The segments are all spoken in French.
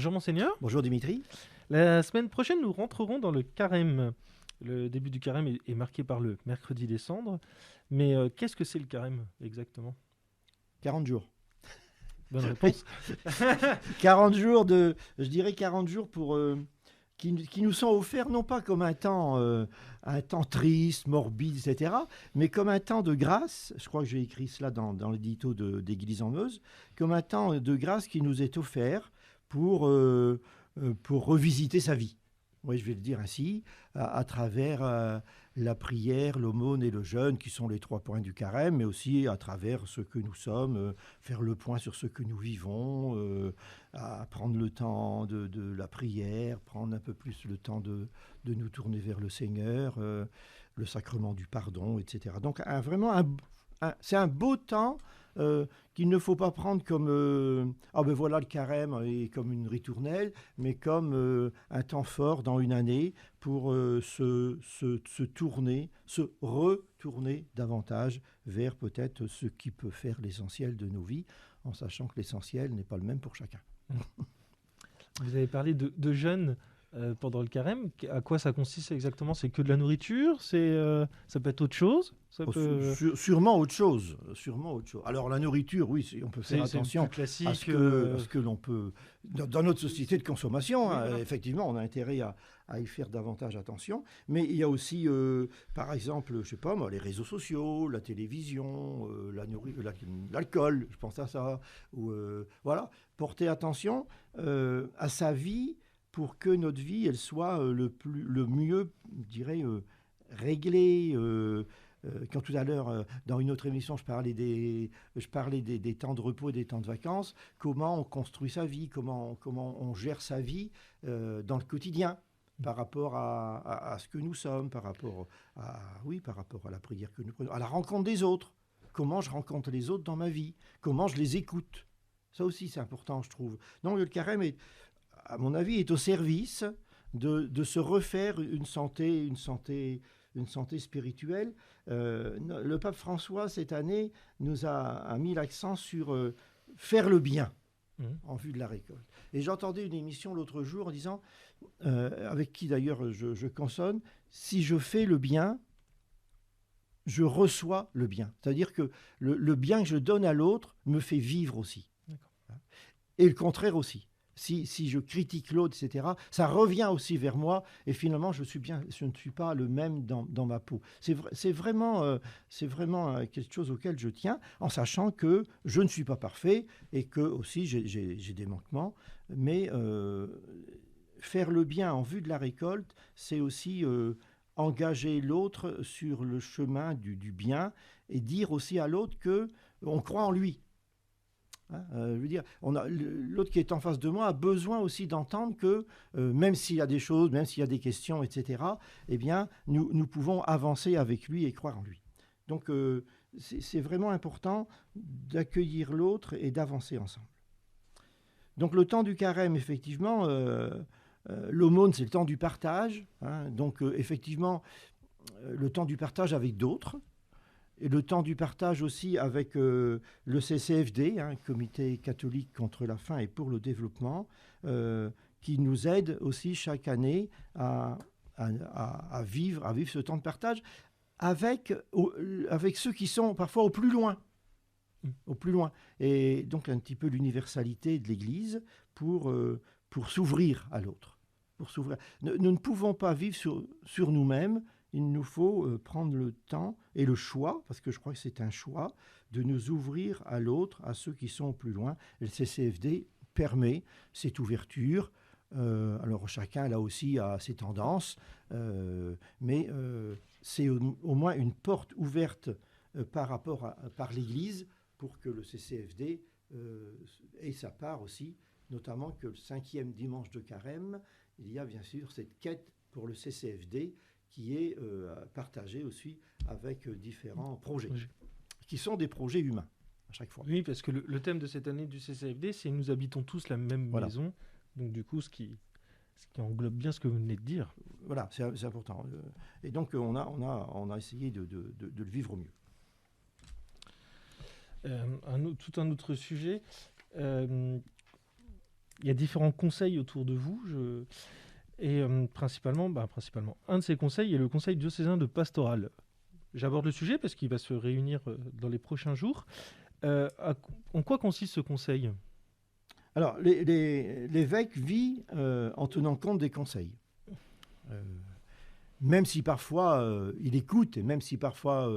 Bonjour Monseigneur. Bonjour Dimitri. La semaine prochaine, nous rentrerons dans le carême. Le début du carême est marqué par le mercredi des cendres. Mais qu'est-ce que c'est le carême exactement ? 40 jours. Bonne réponse. 40 jours je dirais 40 jours qui nous sont offerts non pas comme un temps triste, morbide, etc., mais comme un temps de grâce. Je crois que j'ai écrit cela dans l'édito d'Église en Meuse, comme un temps de grâce qui nous est offert pour revisiter sa vie. Oui, je vais le dire ainsi, à travers la prière, l'aumône et le jeûne, qui sont les 3 points du carême, mais aussi à travers ce que nous sommes, faire le point sur ce que nous vivons, à prendre le temps de la prière, prendre un peu plus le temps de nous tourner vers le Seigneur, le sacrement du pardon, etc. Donc c'est un beau temps qu'il ne faut pas prendre comme voilà le carême et comme une ritournelle, mais comme un temps fort dans une année pour se tourner, se retourner davantage vers peut-être ce qui peut faire l'essentiel de nos vies, en sachant que l'essentiel n'est pas le même pour chacun. Vous avez parlé de jeûne pendant le carême. À quoi ça consiste exactement ? C'est que de la nourriture ? Ça peut être autre chose ? Sûrement autre chose. Alors la nourriture, oui, on peut faire attention à ce que l'on peut... Dans notre société de consommation, oui, voilà. Effectivement, on a intérêt à y faire davantage attention. Mais il y a aussi, par exemple, je sais pas moi, les réseaux sociaux, la télévision, l'alcool, je pense à ça. Voilà, porter attention à sa vie pour que notre vie, elle soit le mieux, je dirais, réglée. Quand tout à l'heure, dans une autre émission, je parlais des temps de repos et des temps de vacances, comment on construit sa vie, comment on gère sa vie dans le quotidien par rapport à ce que nous sommes, par rapport à la prière que nous prenons, à la rencontre des autres. Comment je rencontre les autres dans ma vie, comment je les écoute. Ça aussi, c'est important, je trouve. Donc, le carême, à mon avis, est au service de se refaire une santé spirituelle. Le pape François, cette année, nous a mis l'accent sur faire le bien en vue de la récolte. Et j'entendais une émission l'autre jour en disant, avec qui d'ailleurs je consonne, si je fais le bien, je reçois le bien. C'est-à-dire que le bien que je donne à l'autre me fait vivre aussi. D'accord. Et le contraire aussi. Si je critique l'autre, etc., ça revient aussi vers moi et finalement, je ne suis pas le même dans ma peau. C'est vraiment quelque chose auquel je tiens, en sachant que je ne suis pas parfait et que aussi j'ai des manquements. Mais faire le bien en vue de la récolte, c'est aussi engager l'autre sur le chemin du bien et dire aussi à l'autre qu'on croit en lui. Je veux dire, l'autre qui est en face de moi a besoin aussi d'entendre que même s'il y a des choses, même s'il y a des questions, etc., eh bien, nous pouvons avancer avec lui et croire en lui. Donc, c'est vraiment important d'accueillir l'autre et d'avancer ensemble. Donc, le temps du carême, effectivement, l'aumône, c'est le temps du partage. Donc, effectivement, le temps du partage avec d'autres. Et le temps du partage aussi avec le CCFD, Comité catholique contre la faim et pour le développement, qui nous aide aussi chaque année à vivre ce temps de partage avec ceux qui sont parfois au plus loin. Et donc un petit peu l'universalité de l'Église pour s'ouvrir à l'autre. Nous ne pouvons pas vivre sur nous-mêmes. Il nous faut prendre le temps et le choix, parce que je crois que c'est un choix, de nous ouvrir à l'autre, à ceux qui sont au plus loin. Et le CCFD permet cette ouverture. Alors chacun, là aussi, a ses tendances, mais c'est au moins une porte ouverte par l'Église pour que le CCFD ait sa part aussi, notamment que le 5e dimanche de carême, il y a bien sûr cette quête pour le CCFD qui est partagé aussi avec différents projets, qui sont des projets humains à chaque fois. Oui, parce que le thème de cette année du CCFD, c'est « Nous habitons tous la même maison ». Donc du coup, ce qui englobe bien ce que vous venez de dire. Voilà, c'est important. Et donc, on a essayé de le vivre au mieux. Tout un autre sujet. il y a différents conseils autour de vous. Et principalement, un de ces conseils est le conseil diocésain de pastoral. J'aborde le sujet parce qu'il va se réunir dans les prochains jours. En quoi consiste ce conseil ? Alors, l'évêque vit en tenant compte des conseils. Même si parfois il écoute, et même si parfois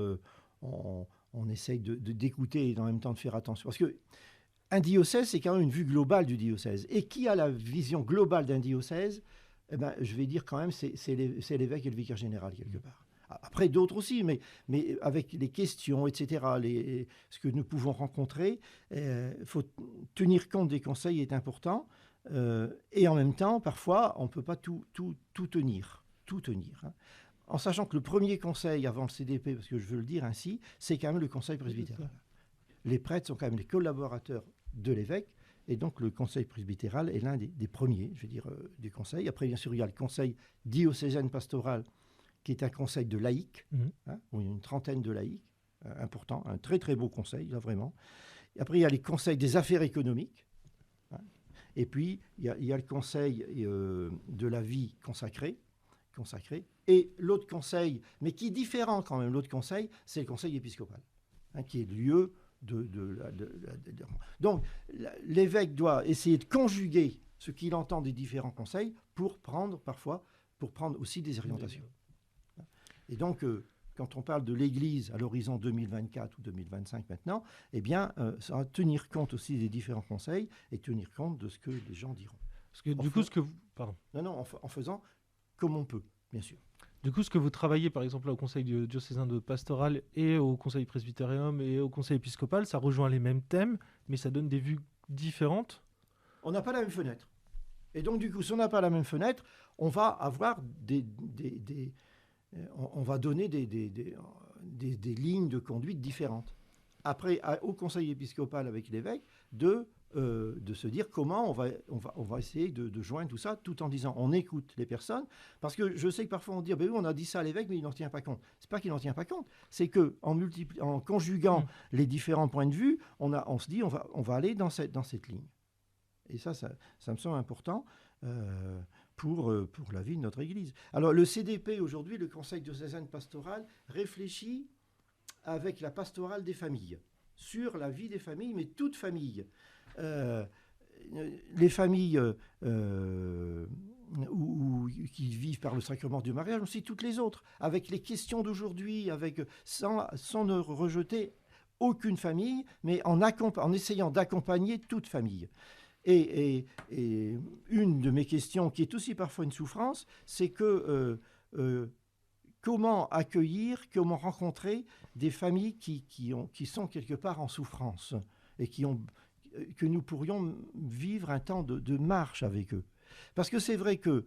on essaye d'écouter et en même temps de faire attention. Parce qu'un diocèse, c'est quand même une vue globale du diocèse. Et qui a la vision globale d'un diocèse ? Eh ben, je vais dire quand même, c'est l'évêque et le vicaire général, quelque part. Après, d'autres aussi, mais avec les questions, etc., ce que nous pouvons rencontrer, il faut tenir compte des conseils est important. Et en même temps, parfois, on ne peut pas tout tenir. Hein. En sachant que le premier conseil avant le CDP, parce que je veux le dire ainsi, c'est quand même le conseil presbytéral. Les prêtres sont quand même les collaborateurs de l'évêque. Et donc, le conseil presbytéral est l'un des premiers, je veux dire, du conseil. Après, bien sûr, il y a le conseil diocésain pastoral, qui est un conseil de laïcs, où il y a une trentaine de laïcs, important, un très, très beau conseil, là, vraiment. Et après, il y a les conseils des affaires économiques. Et puis, il y a le conseil de la vie consacrée. Et l'autre conseil, mais qui est différent quand même, l'autre conseil, c'est le conseil épiscopal, qui est le lieu donc, l'évêque doit essayer de conjuguer ce qu'il entend des différents conseils pour prendre aussi des orientations. Et donc, quand on parle de l'Église à l'horizon 2024 ou 2025 maintenant, eh bien, ça va tenir compte aussi des différents conseils et tenir compte de ce que les gens diront. Parce que du coup, Pardon. Non, en faisant comme on peut, bien sûr. Du coup, ce que vous travaillez, par exemple, au Conseil diocésain de pastoral et au Conseil presbytérium et au Conseil épiscopal, ça rejoint les mêmes thèmes, mais ça donne des vues différentes. On n'a pas la même fenêtre. Et donc, du coup, si on n'a pas la même fenêtre, on va avoir on va donner des lignes de conduite différentes. Après, au Conseil épiscopal avec l'évêque, de se dire comment on va essayer de joindre tout ça, tout en disant on écoute les personnes, parce que je sais que parfois on dit oui, on a dit ça à l'évêque, mais il n'en tient pas compte. C'est pas qu'il n'en tient pas compte, c'est que en conjuguant les différents points de vue, on se dit on va aller dans cette ligne. Et ça me semble important pour la vie de notre Église. Alors le CDP aujourd'hui, le Conseil diocésain pastoral, réfléchit avec la pastorale des familles, sur la vie des familles, mais toutes familles. Les familles qui vivent par le sacrement du mariage, mais aussi toutes les autres, avec les questions d'aujourd'hui, sans ne rejeter aucune famille, mais en essayant d'accompagner toute famille. Et une de mes questions, qui est aussi parfois une souffrance, c'est que comment accueillir, comment rencontrer des familles qui sont quelque part en souffrance et que nous pourrions vivre un temps de marche avec eux. Parce que c'est vrai qu'il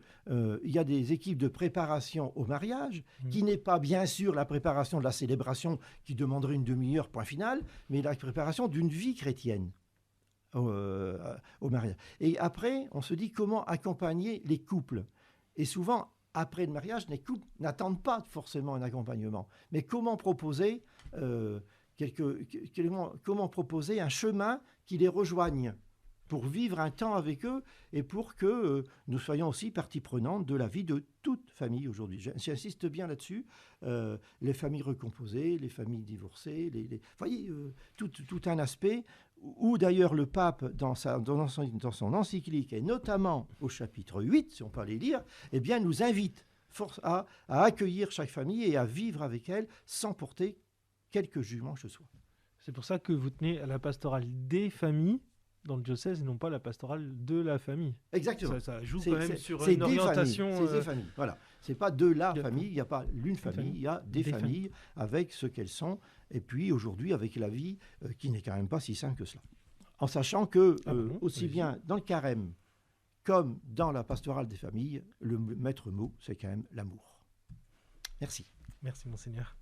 y a des équipes de préparation au mariage, qui n'est pas bien sûr la préparation de la célébration qui demanderait une demi-heure, point final, mais la préparation d'une vie chrétienne au mariage. Et après, on se dit comment accompagner les couples. Et souvent, après le mariage, les couples n'attendent pas forcément un accompagnement. Mais comment proposer comment proposer un chemin qui les rejoigne pour vivre un temps avec eux et pour que nous soyons aussi partie prenante de la vie de toute famille aujourd'hui. J'insiste bien là-dessus. Les familles recomposées, les familles divorcées, vous voyez, tout un aspect où d'ailleurs le pape, dans son encyclique, et notamment au chapitre 8, si on peut aller lire, eh bien, nous invite à accueillir chaque famille et à vivre avec elle sans porter quelque jugement que ce soit. C'est pour ça que vous tenez à la pastorale des familles dans le diocèse et non pas la pastorale de la famille. Exactement. Ça joue quand même sur une orientation. C'est des familles. Voilà. C'est pas de la famille. Il n'y a pas l'une famille. Il y a des familles avec ce qu'elles sont. Et puis aujourd'hui avec la vie qui n'est quand même pas si simple que cela. En sachant que aussi bien dans le carême comme dans la pastorale des familles, le maître mot, c'est quand même l'amour. Merci. Merci, Monseigneur.